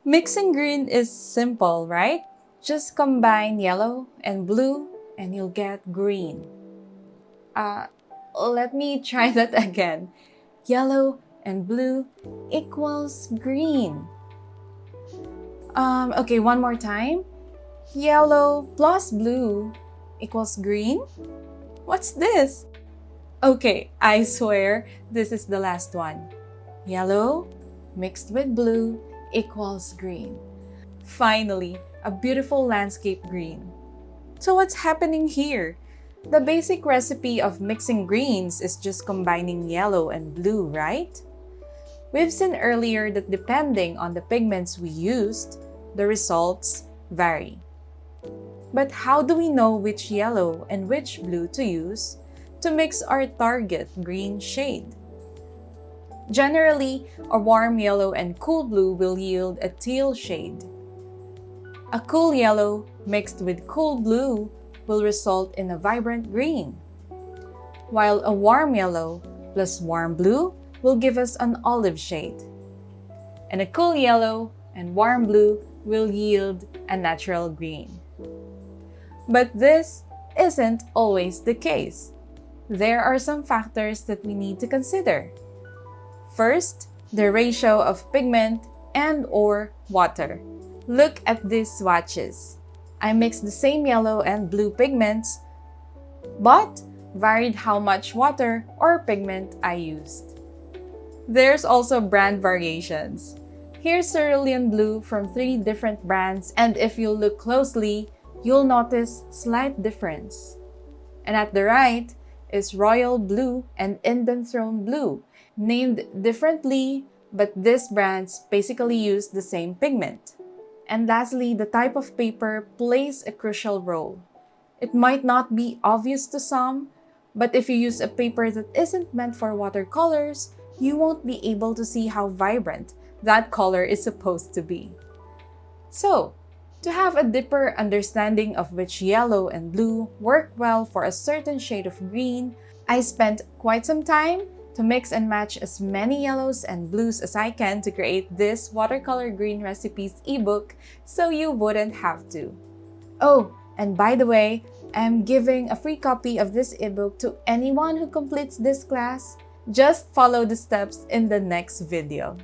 Mixing green is simple, right? Just combine yellow and blue and you'll get green. Uh, Let me try that again. Yellow and blue equals green. Okay, one more time. Yellow plus blue equals green? What's this? Okay, I swear this is the last one. Yellow mixed with blue equals green. Finally, a beautiful landscape green. So what's happening here? The basic recipe of mixing greens is just combining yellow and blue, right? We've seen earlier that depending on the pigments we used, the results vary. But how do we know which yellow and which blue to use to mix our target green shade? Generally, a warm yellow and cool blue will yield a teal shade. A cool yellow mixed with cool blue will result in a vibrant green, while a warm yellow plus warm blue will give us an olive shade. And a cool yellow and warm blue will yield a natural green. But this isn't always the case. There are some factors that we need to consider. First, the ratio of pigment and/or water. Look at these swatches. I mixed the same yellow and blue pigments, but varied how much water or pigment I used. There's also brand variations. Here's cerulean blue from 3 different brands, and if you look closely, you'll notice slight difference. And at the right is royal blue and Indian throne blue, named differently, but these brands basically use the same pigment. And lastly, the type of paper plays a crucial role. It might not be obvious to some, but if you use a paper that isn't meant for watercolors, you won't be able to see how vibrant that color is supposed to be. So, to have a deeper understanding of which yellow and blue work well for a certain shade of green, I spent quite some time to mix and match as many yellows and blues as I can to create this watercolor green recipes ebook so you wouldn't have to. Oh, and by the way, I'm giving a free copy of this ebook to anyone who completes this class. Just follow the steps in the next video.